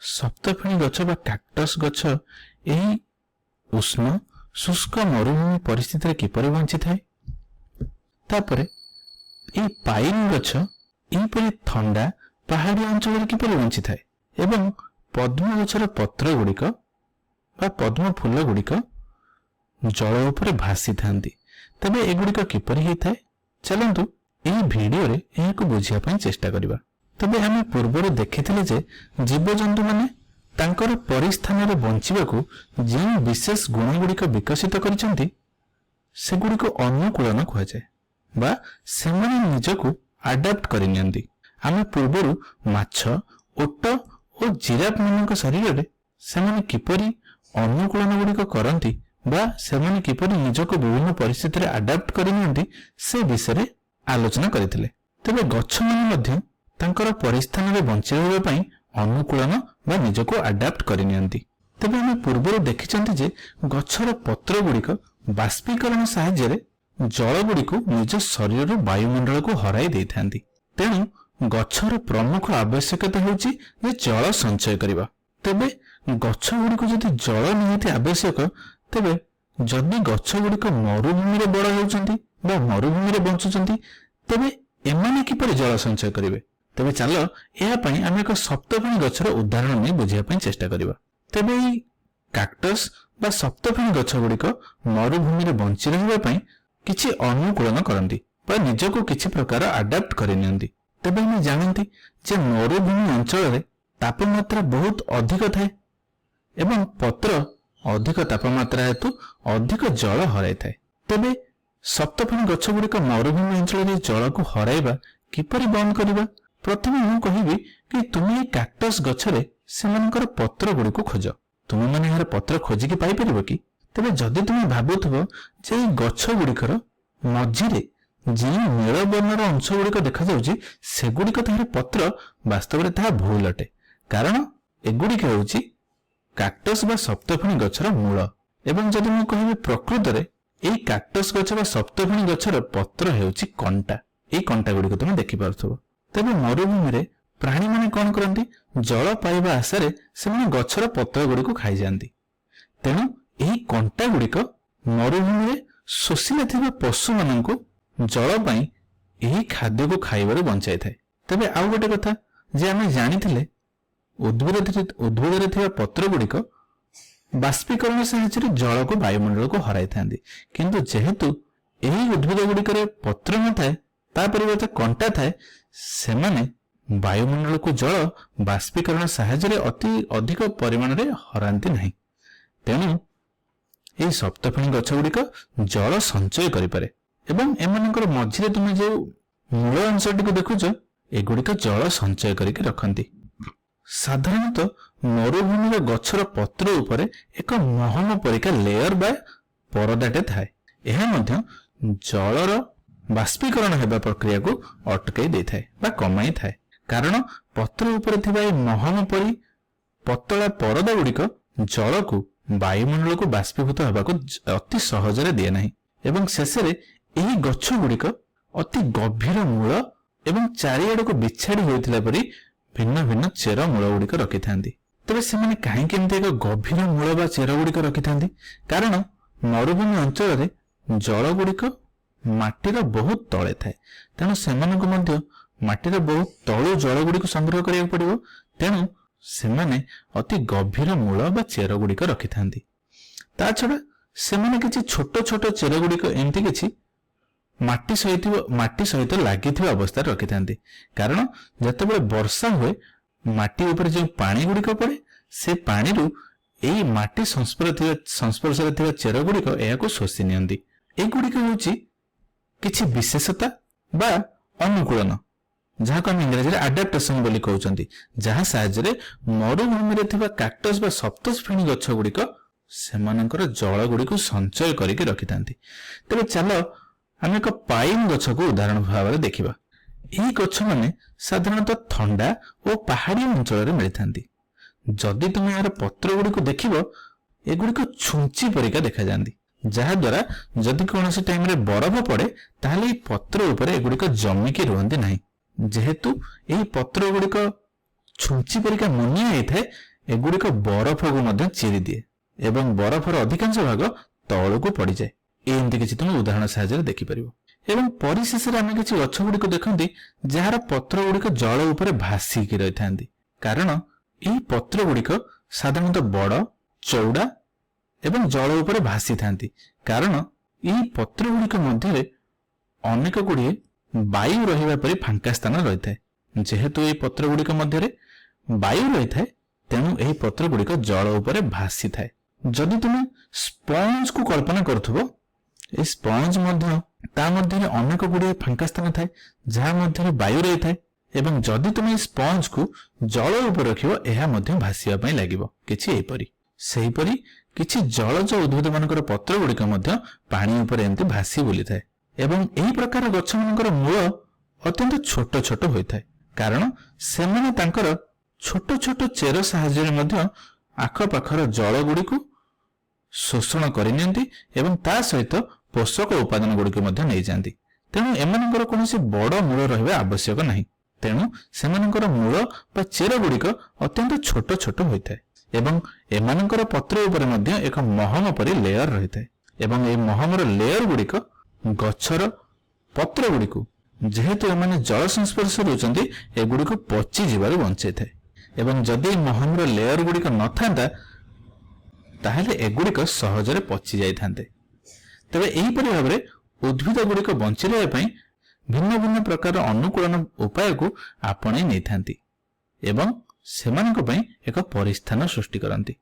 सप्तफेणी गछ बा कैक्टस गछ एही उष्ण शुष्क मरुभूमि परिस्थिति किपरि बंची थाए। तापरे ए पाइन गछ एपरि ठंडा पहाड़ी अंचल किपरि बंची थाए एवं पद्म गछर पत्र गुड़िक बा पद्म फूल गुड़िक जल उपरे भासी थांती। तबे एगुड़िक किपरि ही थाए चलंतु एही वीडियो रे एहाको बुझिया पई चेष्टा करिबा। तबे आमे पूर्वरु देखिथिले जे जीवजंतु माने तांकर परिस्थान रे बंचिबाकू जे विशेष गुण गुड़िक विकसित करिसंती सेगुड़िक अनुकूलन कुहा जाय बा सेमाने निजकू अडाप्ट करिनियंती। आमे पूर्वरु माछ ओट और जिराफ मानक शरीर रे सेमाने किपरि अनुकूलन गुड़िक करंती बा सेमाने किपरि निजकू विभिन्न परिस्थिति रे अडाप्ट करिनियंती से विषय रे आलोचना करिथिले। तबे गछ माने मध्य तांकर परिस्थान रे बंची रहबा पई अनुकूलन बा निजको अडाप्ट करिनियंती। तबे हम पूर्वरु देखिचंती जे गछर पत्र गुड़िक बाष्पीकरण सहाय्य रे जल गुड़िक निज शरीर वायुमंडल को हराई देइथांती। तेणु गछर प्रमुख आवश्यकता होची जे जल संचय करिबा। तबे गछ गुड़िक जदि जल निहाती आवश्यक तबे जदि गछ गुड़िक मरुभूमि रे बड़ होउचंती बा मरुभूमि रे बंचुचंती तबे एमाने किपरि जल संचय करिवे। तबे चलो या पई आमे एक सप्तफेणी गछर उदाहरण नै बुझिया पई चेष्टा करिबा। तबे ई कैक्टस बा सप्तफेणी गछ गुड़िक मरुभूमि रे बंची रहबा पई किछि अनुकूलन करंती बा निजको किछि प्रकार अडाप्ट करिनियंती। तबे हम जानंती जे मरुभूमि अंचल रे तापमात्रा बहुत अधिक थाए एवं पत्र अधिक तापमात्रा हेतु अधिक जल हराई थाए। तबे सप्तफेणी गछ गुड़िक मरुभूमि अंचल रे जल को हराइबा किपरि बंद करिबा। प्रथमे मु कहिबी कि तुमे कैक्टस गछरे सेमानकर पत्र गुड़िक खोज। तुमे माने यार पत्र खोजिकी पाई परिबो कि। तबे जदि तुमे भाबुथबो जे गछ गुड़िकर मझिरे जे नील वर्णर अंश गुड़िक देखा जाउची सेगुड़िक तार पत्र वास्तव रे ता भूल अटे। कारण एगुड़िक हेउची कैक्टस बा सप्तफेणी गछर मूल। एवं जदि मु कहिबी प्रकृत रे एई कैक्टस गछ बा सप्तफेणी गछर पत्र हेउची कंटा। एई कंटा गुड़िक तुमे देखि पारुथबो। तबे मरुभूमि रे प्राणी माने कोन करंती जल पाइबा आशा रे सेमाने गछर पत्र गुड़िक खाइ जानती। तेणु एही कंटा गुड़िक मरुभूमि रे शोषिले थिबा पशु माननकु जल पई एही खाद्य को खाइबार बंचाई थाए। तबे आउ गोटे कथा जे आमे जानिथिले उद्भिद रे थिबा पत्र गुड़िक बाष्पीकरण सहायता रे जल को वायुमंडल को हराई थांती। किंतु जेहेतु एही उद्भिद गुड़िक रे पत्र न थाए ता परिवर्ते कंटा थाए सेमाने वायुमंडल को जल बाष्पीकरण सहायता रे अति अधिक परिमाण रे हरांती नहीं। तेणु एही सप्तफेणी गछ गुड़िक जल संचय करि पारे एवं एमानकर मझिरे तुमे जे मूल अंशटी को देखुछ एगुड़िक जल संचय करके रखंती। साधारणतः मरुभूमि गछर पत्र उपरे एक महम परिका लेयर बा परदाटे थाए। एहा मध्य जलर बाष्पीकरण हेबा प्रक्रिया को अटकाई दे थाए बा कमाई थाए। कारण पत्र उपरे थिबा ए महम परि पतला परदा गुड़िक जल को वायुमंडल को बाष्पीभूत हेबा को अति सहज रे दिए नाही एवं शेषरे एही गछ गुड़िक अति गभीर मूल एवं चारिआड़ को बिछाड़ी होइथिला परि भिन्न भिन्न चेर मूल गुड़िक रखि थांती। तबे सेमाने काहे केमते एक गभीर मूल बा चेर गुड़िक रखि थांती। कारण मरुभूमि अंचल रे जल गुड़िक माटीर बहुत तळे थाए। तेणु सेमानक मध्य माटीर बहुत तळु जल गुड़िक संग्रह करिया पड़िबो। तेणु सेमाने अति गभीर मूल बा चेर गुड़िक रखि थांती। ता छडा सेमाने किछि छोट छोट चेर गुड़िक एंती किछि माटी सहित लागि अवस्था रखि थांती। कारण जतबेले वर्षा हुए माटी ऊपर जो पानी गुड़िक पड़े से पानी रु एई माटी संस्पर्श रे थिबा चेर गुड़िक एहाको शोषि नियंती। ए गुड़िक होची किछि विशेषता बा अनुकूलन जहाको हम इंग्रजी रे अडाप्टेशन बोली कहउचंती। जहा सहायता रे मरुभूमि रे थिबा कैक्टस बा सप्तफेणी गछ गुड़िक सेमानकर जल गुड़िक संचय करके रखि थांती। तबे चलो हम एक पाइन गछ को उदाहरण भाव में देखा। यही गछ माने साधारणतः ठंडा और पहाड़ी अंचल में मिलता। जदि तुम यार पत्र गुड़िक देख एगुड़िक छुंची परिका देखा जाती जहाद्वारा जदि कौन टाइम रे बरफ पड़े ताहले पत्र उपरे एगुड़िक जमिकी रुहंती नहीं। जेहेतु यही पत्र गुड़िक छुंची परिका मुनिया होता है ଏଗୁଡ଼ିକ ବରଫକୁ ମଧ୍ୟ ଚିରି ଦିଏ ଏବଂ ବରଫର ଅଧିକାଂଶ ଭାଗ ତଳକୁ ପଡ଼ିଯାଏ। ଏମିତି କିଛି ତୁମେ ଉଦାହରଣ ସାହାଯ୍ୟରେ ଦେଖିପାରିବ। ଏବଂ ପରିଶେଷରେ ଆମେ କିଛି ଗଛ ଗୁଡ଼ିକ ଦେଖନ୍ତି ଯାହାର ପତ୍ର ଗୁଡ଼ିକ ଜଳ ଉପରେ ଭାସିକି ରହିଥାନ୍ତି, କାରଣ ଏହି ପତ୍ର ଗୁଡ଼ିକ ସାଧାରଣତଃ ବଡ଼, ଚଉଡ଼ା ଏବଂ ଜଳ ଉପରେ ଭାସିଥାନ୍ତି, କାରଣ ଏହି ପତ୍ର ଗୁଡ଼ିକ ମଧ୍ୟରେ ଅନେକ ଗୁଡ଼ିଏ ବାୟୁ ରହିବା ପରି ଫାଙ୍କା ସ୍ଥାନ ରହିଥାଏ। ଯେହେତୁ ଏହି ପତ୍ର ଗୁଡ଼ିକ ମଧ୍ୟରେ ବାୟୁ ରହିଥାଏ, ତେଣୁ ଏହି ପତ୍ର ଗୁଡ଼ିକ ଜଳ ଉପରେ ଭାସିଥାଏ। ଯଦି ତୁମେ ସ୍ପଞ୍ଜକୁ କଳ୍ପନା କରୁଥିବ, ଏହି ସ୍ପଞ୍ଜ ମଧ୍ୟ ତା ମଧ୍ୟରେ ଅନେକ ଗୁଡ଼ିଏ ଫାଙ୍କା ସ୍ଥାନ ଥାଏ ଯାହା ମଧ୍ୟରେ ବାୟୁ ରହିଥାଏ, ଏବଂ ଯଦି ତୁମେ ଏହି ସ୍ପଞ୍ଜକୁ ଜଳ ଉପରେ ରଖିବ, ଏହା ମଧ୍ୟ ଭାସିବା ପାଇଁ ଲାଗିବ, କିଛି ଏହିପରି। ସେହିପରି କିଛି ଜଳଜ ଉଦ୍ଭିଦ ମାନଙ୍କର ପତ୍ର ଗୁଡ଼ିକ ମଧ୍ୟ ପାଣି ଉପରେ ଏମିତି ଭାସି ବୁଲିଥାଏ। ଏବଂ ଏହି ପ୍ରକାର ଗଛ ମାନଙ୍କର ମୂଳ ଅତ୍ୟନ୍ତ ଛୋଟ ଛୋଟ ହୋଇଥାଏ, କାରଣ ସେମାନେ ତାଙ୍କର ଛୋଟ ଛୋଟ ଚେର ସାହାଯ୍ୟରେ ମଧ୍ୟ ଆଖପାଖର ଜଳ ଗୁଡ଼ିକୁ ଶୋଷଣ କରିନିଅନ୍ତି ଏବଂ ତା ସହିତ ପୋଷକ ଉପାଦାନ ଗୁଡ଼ିକୁ ମଧ୍ୟ ନେଇଯାଆନ୍ତି। ତେଣୁ ଏମାନଙ୍କର କୌଣସି ବଡ଼ ମୂଳ ରହିବା ଆବଶ୍ୟକ ନାହିଁ। ତେଣୁ ସେମାନଙ୍କର ମୂଳ ବା ଚେର ଗୁଡ଼ିକ ଅତ୍ୟନ୍ତ ଛୋଟ ଛୋଟ ହୋଇଥାଏ ଏବଂ ଏମାନଙ୍କର ପତ୍ର ଉପରେ ମଧ୍ୟ ଏକ ମହମ ପରି ଲେୟର ରହିଥାଏ। ଏବଂ ଏହି ମହମର ଲେୟର ଗୁଡ଼ିକ ଗଛର ପତ୍ର ଗୁଡ଼ିକୁ, ଯେହେତୁ ଏମାନେ ଜଳ ସଂସ୍ପର୍ଶରେ ରହୁଛନ୍ତି, ଏଗୁଡ଼ିକୁ ପଚି ଯିବାରୁ ବଞ୍ଚାଇଥାଏ। ଏବଂ ଯଦି ମହମର ଲେୟର ଗୁଡ଼ିକ ନଥାନ୍ତା, ତାହେଲେ ଏଗୁଡ଼ିକ ସହଜରେ ପଚି ଯାଇଥାନ୍ତେ। ତେବେ ଏହିପରି ଭାବରେ ଉଦ୍ଭିଦ ଗୁଡ଼ିକ ବଞ୍ଚି ରହିବା ପାଇଁ ଭିନ୍ନ ଭିନ୍ନ ପ୍ରକାର ଅନୁକୂଳନ ଉପାୟକୁ ଆପଣେଇ ନେଇଥାନ୍ତି ଏବଂ ସେମାନଙ୍କ ପାଇଁ ଏକ ପରିସ୍ଥାନ ସୃଷ୍ଟି କରନ୍ତି।